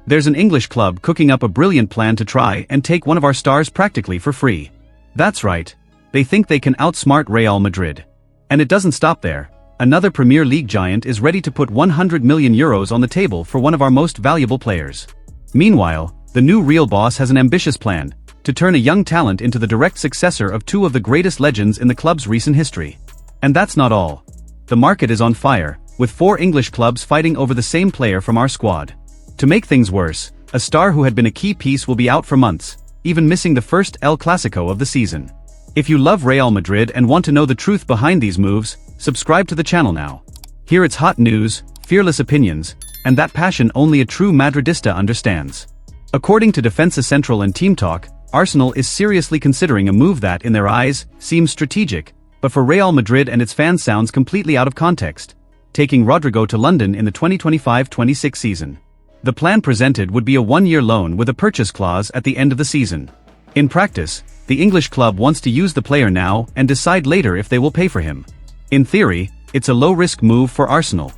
There's an English club cooking up a brilliant plan to try and take one of our stars practically for free. That's right. They think they can outsmart Real Madrid. And it doesn't stop there. Another Premier League giant is ready to put €100 million on the table for one of our most valuable players. Meanwhile, the new Real boss has an ambitious plan to turn a young talent into the direct successor of two of the greatest legends in the club's recent history. And that's not all. The market is on fire, with 4 English clubs fighting over the same player from our squad. To make things worse, a star who had been a key piece will be out for months, even missing the first El Clasico of the season. If you love Real Madrid and want to know the truth behind these moves, subscribe to the channel now. Here it's hot news, fearless opinions, and that passion only a true Madridista understands. According to Defensa Central and Team Talk, Arsenal is seriously considering a move that, in their eyes, seems strategic, but for Real Madrid and its fans sounds completely out of context: taking Rodrygo to London in the 2025-26 season. The plan presented would be a 1-year loan with a purchase clause at the end of the season. In practice, the English club wants to use the player now and decide later if they will pay for him. In theory, it's a low-risk move for Arsenal.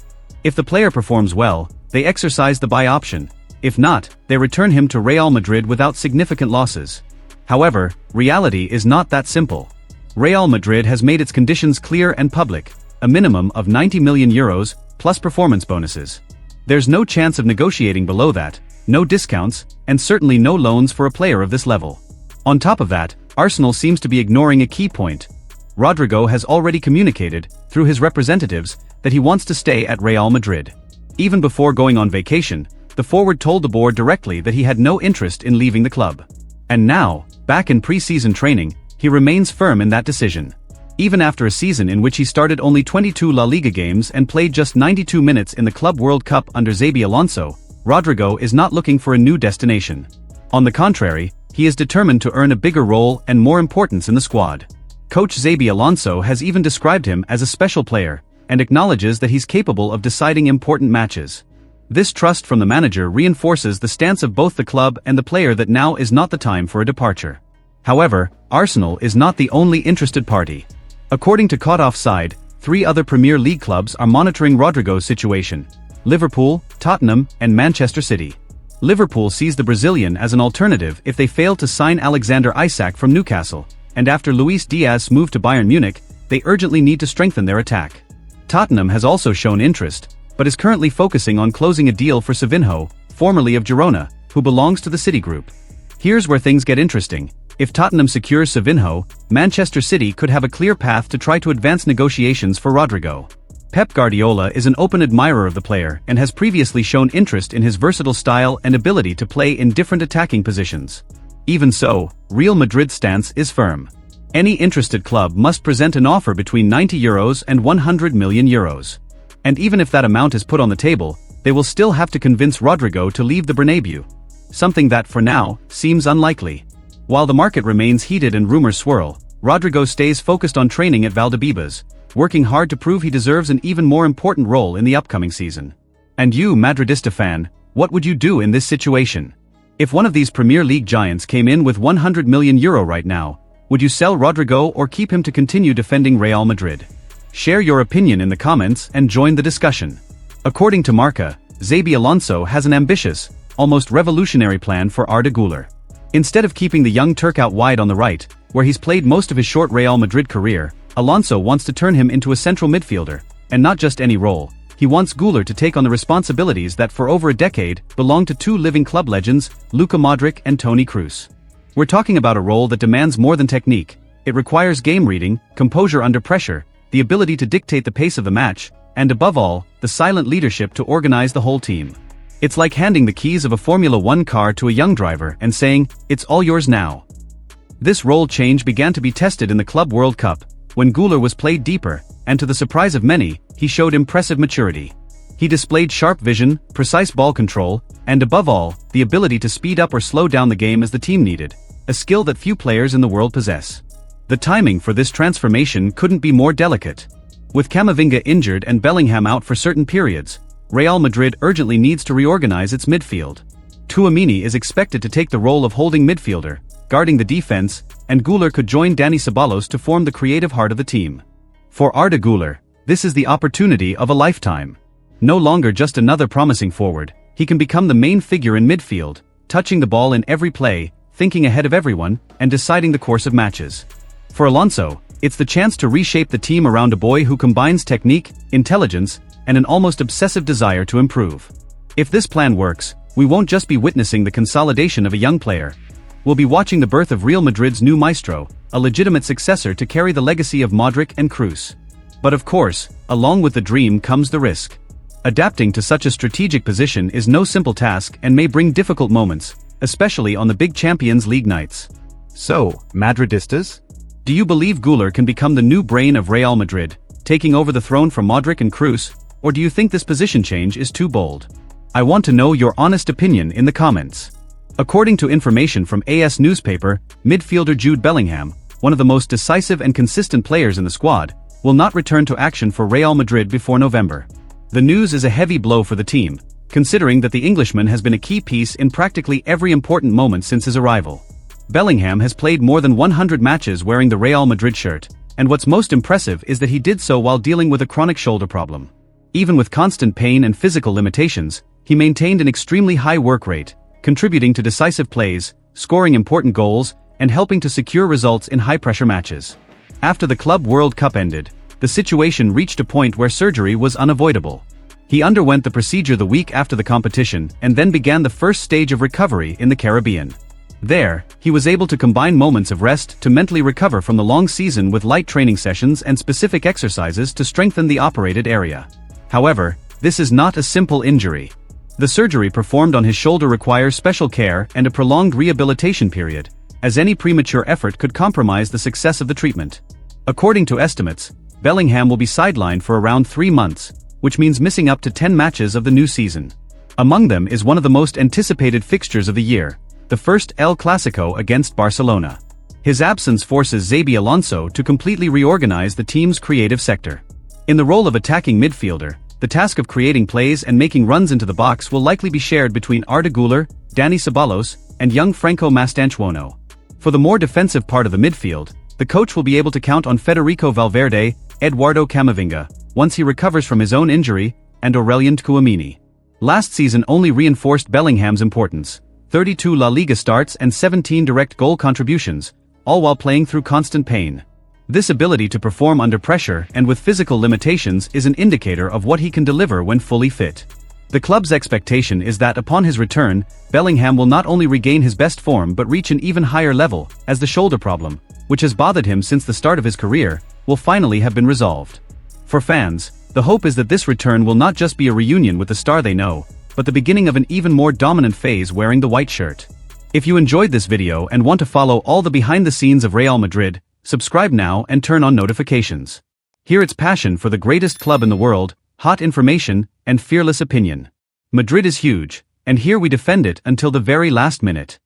If the player performs well, they exercise the buy option. If not, they return him to Real Madrid without significant losses. However, reality is not that simple. Real Madrid has made its conditions clear and public: a minimum of €90 million plus performance bonuses. There's no chance of negotiating below that, no discounts, and certainly no loans for a player of this level. On top of that, Arsenal seems to be ignoring a key point. Rodrygo has already communicated, through his representatives, that he wants to stay at Real Madrid. Even before going on vacation, the forward told the board directly that he had no interest in leaving the club. And now, back in pre-season training, he remains firm in that decision. Even after a season in which he started only 22 La Liga games and played just 92 minutes in the Club World Cup under Xabi Alonso, Rodrygo is not looking for a new destination. On the contrary, he is determined to earn a bigger role and more importance in the squad. Coach Xabi Alonso has even described him as a special player, and acknowledges that he's capable of deciding important matches. This trust from the manager reinforces the stance of both the club and the player that now is not the time for a departure. However, Arsenal is not the only interested party. According to Caught Offside, 3 other Premier League clubs are monitoring Rodrygo's situation: Liverpool, Tottenham, and Manchester City. Liverpool sees the Brazilian as an alternative if they fail to sign Alexander Isak from Newcastle, and after Luis Diaz's move to Bayern Munich, they urgently need to strengthen their attack. Tottenham has also shown interest, but is currently focusing on closing a deal for Savinho, formerly of Girona, who belongs to the City Group. Here's where things get interesting. If Tottenham secures Savinho, Manchester City could have a clear path to try to advance negotiations for Rodrygo. Pep Guardiola is an open admirer of the player and has previously shown interest in his versatile style and ability to play in different attacking positions. Even so, Real Madrid's stance is firm. Any interested club must present an offer between €90 and €100 million. And even if that amount is put on the table, they will still have to convince Rodrygo to leave the Bernabeu. Something that, for now, seems unlikely. While the market remains heated and rumors swirl, Rodrygo stays focused on training at Valdebebas, working hard to prove he deserves an even more important role in the upcoming season. And you, Madridista fan, what would you do in this situation? If one of these Premier League giants came in with €100 million right now, would you sell Rodrygo or keep him to continue defending Real Madrid? Share your opinion in the comments and join the discussion. According to Marca, Xabi Alonso has an ambitious, almost revolutionary plan for Arda Guler. Instead of keeping the young Turk out wide on the right, where he's played most of his short Real Madrid career, Alonso wants to turn him into a central midfielder, and not just any role. He wants Guler to take on the responsibilities that for over a decade belonged to 2 living club legends, Luka Modric and Toni Kroos. We're talking about a role that demands more than technique. It requires game reading, composure under pressure, the ability to dictate the pace of the match, and above all, the silent leadership to organize the whole team. It's like handing the keys of a Formula 1 car to a young driver and saying, "It's all yours now." This role change began to be tested in the Club World Cup, when Guler was played deeper, and to the surprise of many, he showed impressive maturity. He displayed sharp vision, precise ball control, and above all, the ability to speed up or slow down the game as the team needed, a skill that few players in the world possess. The timing for this transformation couldn't be more delicate. With Camavinga injured and Bellingham out for certain periods, Real Madrid urgently needs to reorganize its midfield. Tchouaméni is expected to take the role of holding midfielder, guarding the defense, and Guler could join Dani Ceballos to form the creative heart of the team. For Arda Guler, this is the opportunity of a lifetime. No longer just another promising forward, He can become the main figure in midfield, touching the ball in every play, thinking ahead of everyone, and deciding the course of matches. For Alonso, it's the chance to reshape the team around a boy who combines technique, intelligence, and an almost obsessive desire to improve. If this plan works, we won't just be witnessing the consolidation of a young player. We'll be watching the birth of Real Madrid's new maestro, a legitimate successor to carry the legacy of Modric and Kroos. But of course, along with the dream comes the risk. Adapting to such a strategic position is no simple task and may bring difficult moments, especially on the big Champions League nights. So, Madridistas? Do you believe Guler can become the new brain of Real Madrid, taking over the throne from Modric and Kroos, or do you think this position change is too bold? I want to know your honest opinion in the comments. According to information from AS newspaper, midfielder Jude Bellingham, one of the most decisive and consistent players in the squad, will not return to action for Real Madrid before November. The news is a heavy blow for the team, considering that the Englishman has been a key piece in practically every important moment since his arrival. Bellingham has played more than 100 matches wearing the Real Madrid shirt, and what's most impressive is that he did so while dealing with a chronic shoulder problem. Even with constant pain and physical limitations, he maintained an extremely high work rate, contributing to decisive plays, scoring important goals, and helping to secure results in high-pressure matches. After the Club World Cup ended, the situation reached a point where surgery was unavoidable. He underwent the procedure the week after the competition and then began the first stage of recovery in the Caribbean. There, he was able to combine moments of rest to mentally recover from the long season with light training sessions and specific exercises to strengthen the operated area. However, this is not a simple injury. The surgery performed on his shoulder requires special care and a prolonged rehabilitation period, as any premature effort could compromise the success of the treatment. According to estimates, Bellingham will be sidelined for around 3 months, which means missing up to 10 matches of the new season. Among them is one of the most anticipated fixtures of the year, the first El Clasico against Barcelona. His absence forces Xabi Alonso to completely reorganize the team's creative sector. In the role of attacking midfielder, the task of creating plays and making runs into the box will likely be shared between Arda Guler, Dani Ceballos, and young Franco Mastantuono. For the more defensive part of the midfield, the coach will be able to count on Federico Valverde, Eduardo Camavinga, once he recovers from his own injury, and Aurelien Tchouameni. Last season only reinforced Bellingham's importance: 32 La Liga starts and 17 direct goal contributions, all while playing through constant pain. This ability to perform under pressure and with physical limitations is an indicator of what he can deliver when fully fit. The club's expectation is that upon his return, Bellingham will not only regain his best form but reach an even higher level, as the shoulder problem, which has bothered him since the start of his career, will finally have been resolved. For fans, the hope is that this return will not just be a reunion with the star they know, but the beginning of an even more dominant phase wearing the white shirt. If you enjoyed this video and want to follow all the behind the scenes of Real Madrid, subscribe now and turn on notifications. Hear its passion for the greatest club in the world, hot information, and fearless opinion. Madrid is huge, and here we defend it until the very last minute.